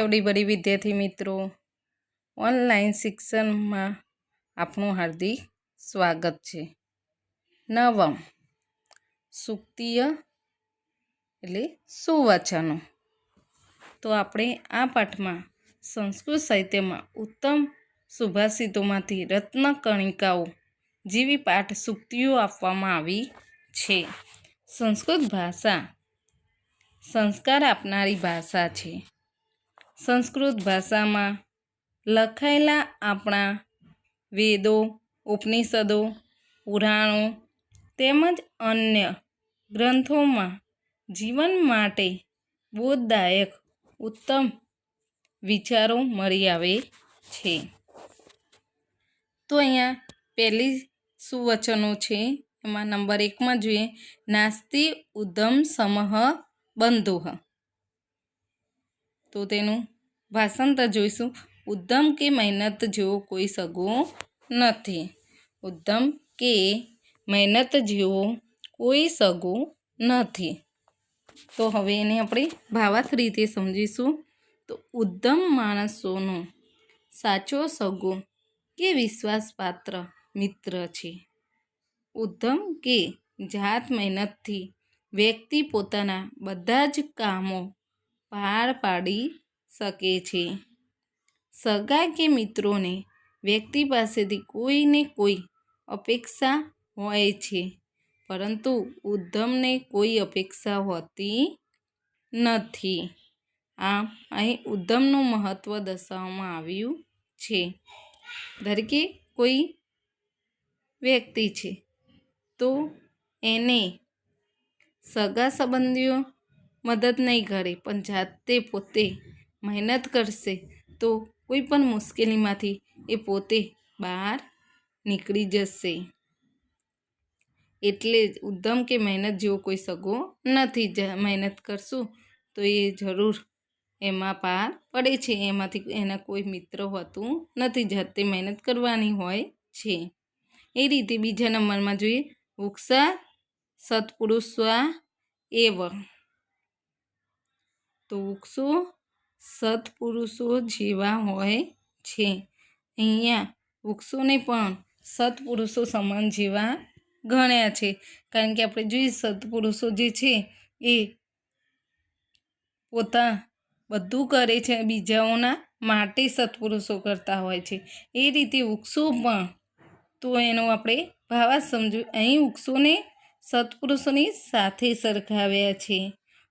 Everybody વિદ્યાર્થી મિત્રો, online શિક્ષણમાં આપનું હાર્દિક સ્વાગત છે। નવમ સૂક્તિય એટલે સુવચનો। તો આપણે આ પાઠમાં સંસ્કૃત સાહિત્યમાં ઉત્તમ સુભાષિતોમાંથી રત્નકણિકાઓ જેવી પાઠ સૂક્તિઓ આપવામાં આવી છે। સંસ્કૃત ભાષા સંસ્કાર આપનારી ભાષા છે। સંસ્કૃત ભાષામાં લખાયેલા આપણા વેદો, ઉપનિષદો, પુરાણો તેમજ અન્ય ગ્રંથોમાં જીવન માટે બોધદાયક ઉત્તમ વિચારો મળી આવે છે। તો અહીંયા પહેલી સુવચનો છે, એમાં નંબર 1માં જોઈએ, નાસ્તિ ઉદ્યમ સમઃ બંધુઃ। તો તેનું ભાષાંતર જોઈશું। ઉદ્યમ કે મહેનત જેવો કોઈ સગો નથી। ઉદ્યમ કે મહેનત જેવો કોઈ સગો નથી। તો હવે એને આપણે ભાવાર્થ રીતે સમજીશું। તો ઉદ્યમ માણસોનો સાચો સગો કે વિશ્વાસપાત્ર મિત્ર છે। ઉદ્યમ કે જાત મહેનતથી વ્યક્તિ પોતાના બધા જ કામો પાર પાડી શકે છે। સગા કે મિત્રોને વ્યક્તિ પાસેથી કોઈને કોઈ અપેક્ષા હોય છે, પરંતુ ઉદ્યમને કોઈ અપેક્ષા હોતી નથી। આમ અહીં ઉદ્યમનું મહત્ત્વ દર્શાવવામાં આવ્યું છે। ધારો કે કોઈ વ્યક્તિ છે તો એને સગા સંબંધીઓ મદદ નહીં કરે, પણ જાતે પોતે મહેનત કરશે તો કોઈ પણ મુશ્કેલીમાંથી એ પોતે બહાર નીકળી જશે। એટલે જ ઉદ્યમ કે મહેનત જેવો કોઈ સગો નથી। મહેનત કરશું તો એ જરૂર એમાં પાર પડે છે, એમાંથી એના કોઈ મિત્ર હોતું નથી, જાતે મહેનત કરવાની હોય છે। એ રીતે બીજા નંબરમાં જોઈએ, વૃક્ષા સત્પુરુષા એવ। તો વૃક્ષો સત્પુરુષો જેવા હોય છે। અહીંયા વૃક્ષોને પણ સત્પુરુષો સમાન જેવા ગણ્યા છે, કારણ કે આપણે જોઈએ સત્પુરુષો જે છે એ પોતા બધું કરે છે, બીજાઓના માટે સત્પુરુષો કરતા હોય છે। એ રીતે વૃક્ષો પણ, તો એનો આપણે ભાવાર્થ સમજ્યું। અહીં વૃક્ષોને સત્પુરુષોની સાથે સરખાવ્યા છે।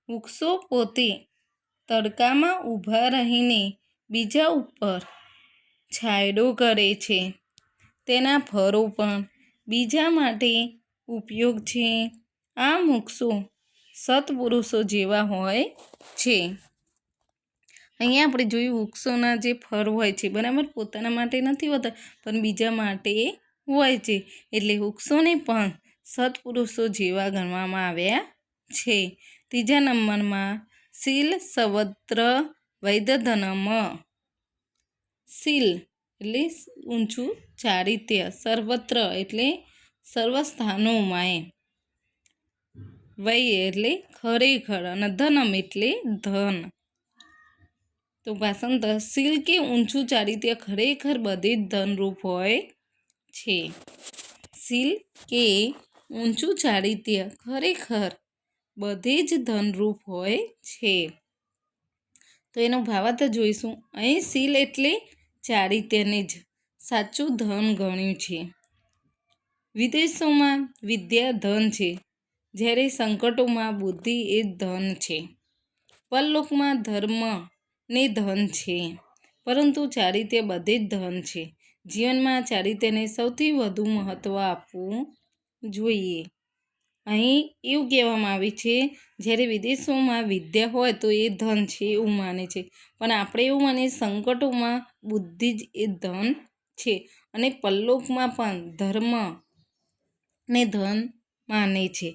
વૃક્ષો પોતે તડકામાં ઊભા રહીને બીજા ઉપર છાંયડો કરે છે, તેના ફળો પણ બીજા માટે ઉપયોગ છે। આ વૃક્ષો સત્પુરુષો જેવા હોય છે। અહીંયા આપણે જોયું વૃક્ષોના જે ફળ હોય છે, બરાબર, પોતાના માટે નથી હોતા પણ બીજા માટે હોય છે, એટલે વૃક્ષોને પણ સત્પુરુષો જેવા ગણવામાં આવ્યા છે। ત્રીજા નંબરમાં શીલ સર્વત્ર વૈદધનમ। શીલ એટલે ઊંચું ચારિત્ર્ય, સર્વત્ર એટલે સર્વ સ્થાનોમાં, વૈ એટલે ખરેખર, અને ધનમ એટલે ધન। તો ભાષાંતર, શીલ કે ઊંચું ચારિત્ર્ય ખરેખર બધે જ ધનરૂપ હોય છે। શીલ કે ઊંચું ચારિત્ર્ય ખરેખર બધે જ ધનરૂપ હોય છે। તો એનો ભાવાર્થ જોઈશું। અહીં શીલ એટલે ચારિત્ર્યને જ સાચું ધન ગણ્યું છે। વિદેશોમાં વિદ્યા ધન છે, જ્યારે સંકટોમાં બુદ્ધિ એ ધન છે। પરલોકમાં ધર્મ ને ધન છે, પરંતુ ચારિત્ર્ય બધે જ ધન છે। જીવનમાં ચારિત્ર્યને સૌથી વધુ મહત્ત્વ આપવું જોઈએ। અહીં એવું કહેવામાં આવ્યું છે, જ્યારે વિદેશોમાં વિદ્યા હોય તો એ ધન છે એવું માને છે, પણ આપણે એવું માનીએ સંકટોમાં બુદ્ધિ જ એ ધન છે, અને પરલોકમાં પણ ધર્મ ને ધન માને છે,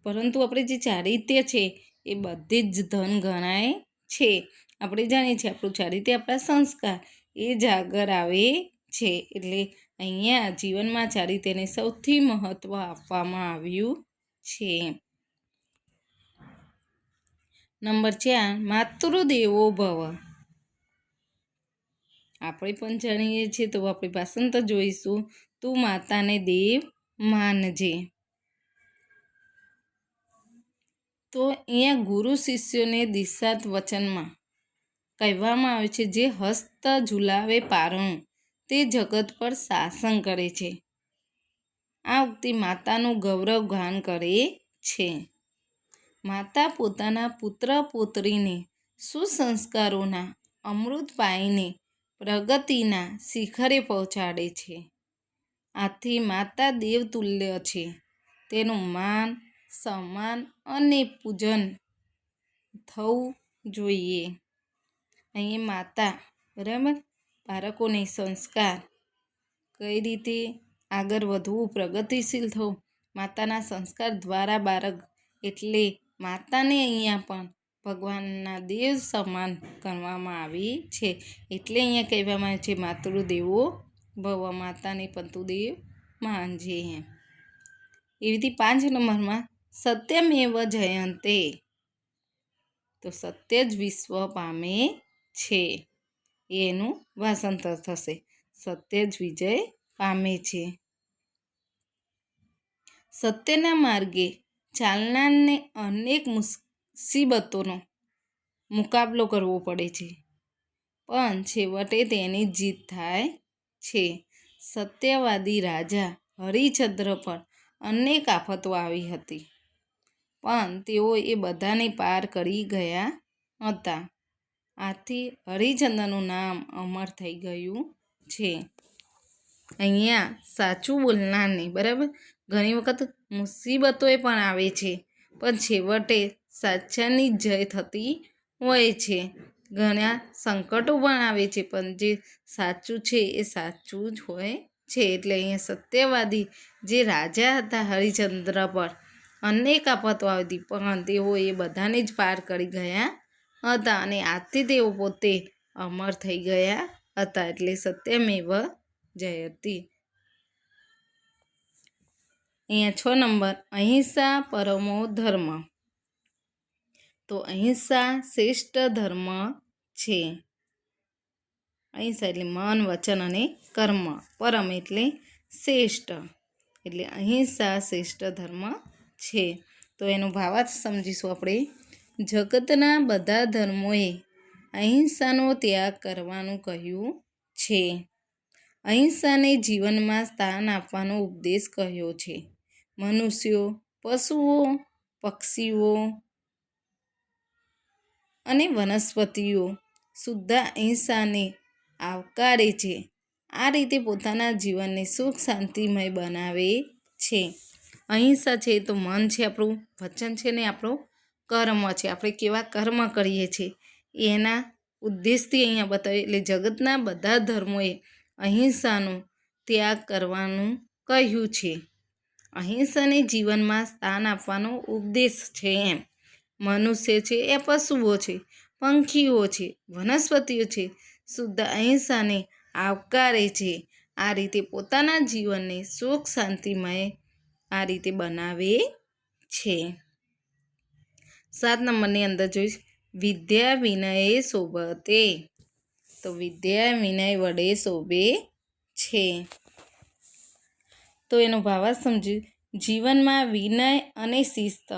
પરંતુ આપણે જે ચારિત્ર્ય છે એ બધે જ ધન ગણાય છે। આપણે જાણીએ છીએ આપણું ચારિત્ર્ય આપણા સંસ્કાર એ જ આગળ આવે છે, એટલે અહીંયા જીવનમાં ચારિત્ર્યને સૌથી મહત્ત્વ આપવામાં આવ્યું છે। નંબર 4, માતૃદેવો ભવ। આપણે પણ જાણીએ છીએ. તો આપણે ભાષાંતર જોઈશું. તું માતાને દેવ માનજે. તો અહીંયા ગુરુ શિષ્યોને દિશાત વચનમાં કહેવામાં આવે છે, જે હસ્ત ઝુલાવે પારણું તે જગત પર શાસન કરે છે. આ ઉક્તિ માતાનું ગૌરવ ગાન કરે છે. માતા પોતાના પુત્ર પુત્રીને સુસંસ્કારોના અમૃત પાઈને પ્રગતિના શિખરે પહોંચાડે છે. આથી માતા દેવતુલ્ય છે. તેનું માન, સન્માન અને પૂજન થવું જોઈએ. અહીંયા માતા બરાબર બાળકોને સંસ્કાર કઈ રીતે આગળ વધવું, પ્રગતિશીલ થવું, માતાના સંસ્કાર દ્વારા બાળક એટલે માતાને અહીંયા પણ ભગવાનના દેવ સમાન ગણવામાં આવી છે. એટલે અહીંયા કહેવામાં આવે છે માતૃદેવો ભવ, માતાને પણ તું દેવ માનજે. એવી રીતે 5 નંબરમાં સત્યમેવ જયંતે, તો સત્ય જ વિશ્વ પામે છે એનું ભાષાંતર થશે. સત્ય જ વિજય પામે છે. સત્યના માર્ગે ચાલનારને અનેક મુસીબતોનો મુકાબલો કરવો પડે છે, પણ છેવટે તેની જીત થાય છે. સત્યવાદી રાજા હરિશ્ચંદ્ર પર અનેક આફતો આવી હતી, પણ તેઓ એ બધાને પાર કરી ગયા હતા. આથી હરિશ્ચંદ્રનું નામ અમર થઈ ગયું છે. અહીંયા સાચું બોલનારને બરાબર ઘણી વખત મુસીબતોએ પણ આવે છે, પણ છેવટે સાચાની જય થતી હોય છે. ઘણા સંકટો પણ આવે છે, પણ જે સાચું છે એ સાચું જ હોય છે. એટલે અહીંયા સત્યવાદી જે રાજા હતા હરિશ્ચંદ્ર પર અનેક આફતો આવી, પણ તેઓ એ બધાને જ પાર કરી ગયા હતા અને આથી તેઓ પોતે અમર થઈ ગયા હતા. એટલે સત્યમેવ જયતે. અહીંયા 6 નંબર અહિંસા પરમો ધર્મ, તો અહિંસા શ્રેષ્ઠ ધર્મ છે. અહિંસા એટલે મન, વચન અને કર્મ, પરમ એટલે શ્રેષ્ઠ, એટલે અહિંસા શ્રેષ્ઠ ધર્મ છે. તો એનો ભાવાર્થ સમજીશું આપણે. જગતના બધા ધર્મોએ અહિંસાનો ત્યાગ કરવાનું કહ્યું છે. અહિંસાને જીવનમાં સ્થાન આપવાનો ઉપદેશ કહ્યો છે. મનુષ્યો, પશુઓ, પક્ષીઓ અને વનસ્પતિઓ સુદ્ધા અહિંસાને આવકારે છે. આ રીતે પોતાના જીવનને સુખ શાંતિમય બનાવે છે. અહિંસા છે તો મન છે આપણું, વચન છે ને આપણો કર્મ છે. આપણે કેવા કર્મ કરીએ છીએ એના ઉદ્દેશથી અહીંયા બતાવે. એટલે જગતના બધા ધર્મોએ અહિંસાનો ત્યાગ કરવાનું કહ્યું છે. અહિંસાને જીવનમાં સ્થાન આપવાનો ઉપદેશ છે એમ. મનુષ્ય છે એ પશુઓ છે, પંખીઓ છે, વનસ્પતિઓ છે શુદ્ધ અહિંસાને આવકારે છે. આ રીતે પોતાના જીવનને સુખ શાંતિમય આ રીતે બનાવે છે. 7 નંબરની અંદર જોઈશ વિદ્યા વિનયે શોભતે, તો વિદ્યા વિનય વડે શોભે છે. તો એનો ભાવાર્થ સમજ્યું. જીવનમાં વિનય અને શિસ્ત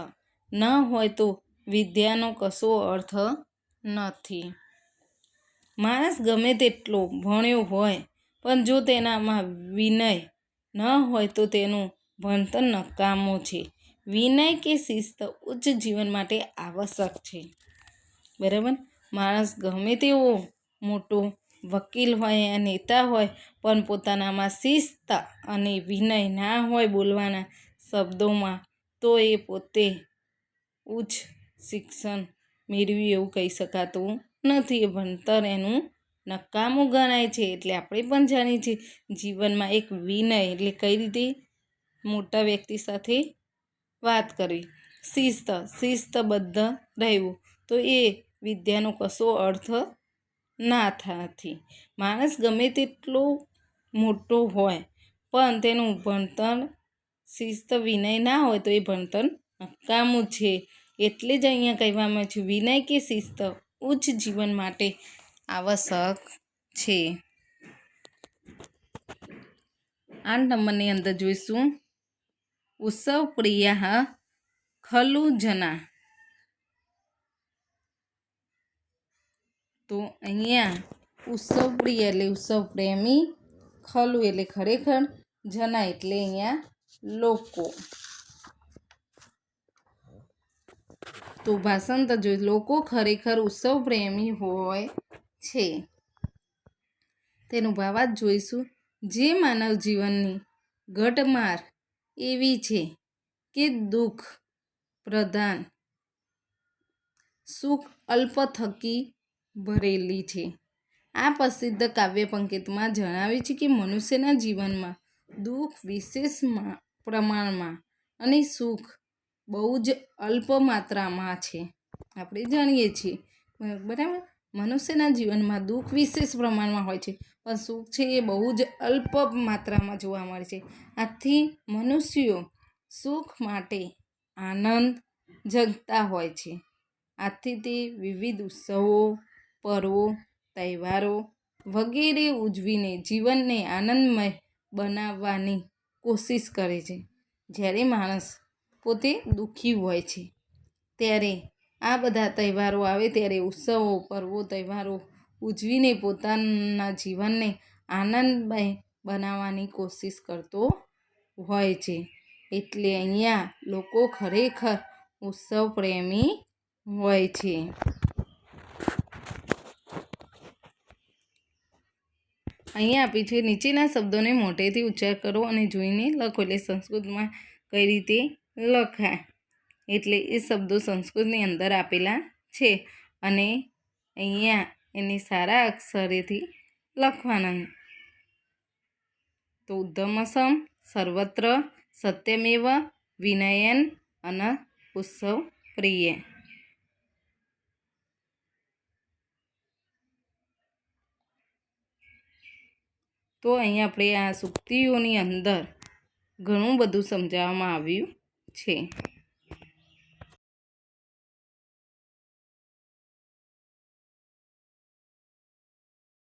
ન હોય તો વિદ્યાનો કશો અર્થ નથી. માણસ ગમે તેટલો ભણ્યો હોય, પણ જો તેનામાં વિનય ન હોય તો તેનું ભણતર નકામું છે. વિનય કે શિસ્ત ઉચ્ચ જીવન માટે આવશ્યક છે. બરાબર. માણસ ગમે તેવો મોટો વકીલ હોય, નેતા હોય, પણ પોતાનામાં શિસ્ત અને વિનય ના હોય બોલવાના શબ્દોમાં, તો એ પોતે ઉચ્ચ શિક્ષણ મેળવ્યું એવું કહી શકાતું નથી. એ ભણતર એનું નકામું ગણાય છે. એટલે આપણે પણ જાણીએ છીએ જીવનમાં એક વિનય એટલે કઈ રીતે મોટા વ્યક્તિ સાથે વાત કરવી, શિસ્તબદ્ધ રહેવું, તો એ વિદ્યાનો કશો અર્થ ના થતી. માણસ ગમે તેટલો મોટો હોય પણ તેનું ભણતર શિસ્ત વિનય ના હોય તો એ ભણતર નકામું છે. એટલે જ અહીંયા કહેવામાં આવ્યું છે વિનય કે શિસ્ત ઉચ્ચ જીવન માટે આવશ્યક છે. 8 નંબરની અંદર જોઈશું ઉત્સવ પ્રિય ખલુ જના. તો અહીંયા ઉત્સવ પ્રિય એટલે ઉત્સવ પ્રેમી, ખલુ એટલે ખરેખર, જના એટલે અહીંયા લોકો. તો ભાષાંતર જોઈ લોકો ખરેખર ઉત્સવ પ્રેમી હોય છે. તેનું ભાવાર્થ જોઈશું જે માનવ જીવનની ઘટમાર એવી છે કે દુઃખ પ્રધાન, સુખ અલ્પ થકી ભરેલી છે. આ પ્રસિદ્ધ કાવ્ય પંક્તિમાં જણાવે છે કે મનુષ્યના જીવનમાં દુઃખ વિશેષ પ્રમાણમાં અને સુખ બહુ જ અલ્પ માત્રામાં છે. આપણે જાણીએ છીએ બરાબર, મનુષ્યના જીવનમાં દુઃખ વિશેષ પ્રમાણમાં હોય છે પણ સુખ છે એ બહુ જ અલ્પ માત્રામાં જોવા મળે છે. આથી મનુષ્યો સુખ માટે આનંદ જગતા હોય છે. આથી તે વિવિધ ઉત્સવો, પર્વો, તહેવારો વગેરે ઉજવીને જીવનને આનંદમય બનાવવાની કોશિશ કરે છે. જ્યારે માણસ પોતે દુઃખી હોય છે ત્યારે આ બધા તહેવારો આવે ત્યારે ઉત્સવો, પર્વો, તહેવારો ઉજવીને પોતાના જીવનને આનંદમય બનાવવાની કોશિશ કરતો હોય છે. એટલે અહીંયા લોકો ખરેખર ઉત્સવ પ્રેમી હોય છે. અહીંયા આપી છે નીચેના શબ્દોને મોટેથી ઉચ્ચાર કરો અને જોઈને લખો. એટલે સંસ્કૃતમાં કઈ રીતે લખાય એટલે એ શબ્દો સંસ્કૃતની અંદર આપેલા છે અને અહીંયા એને સારા અક્ષરેથી લખવાના. તો ઉદ્ધમસમ, સર્વત્ર, સત્યમેવ, વિનયન અને ઉત્સવ પ્રિય. તો અહીંયા આપણે આ સૂક્તિઓની અંદર ઘણું બધું સમજાવવામાં આવ્યું છે.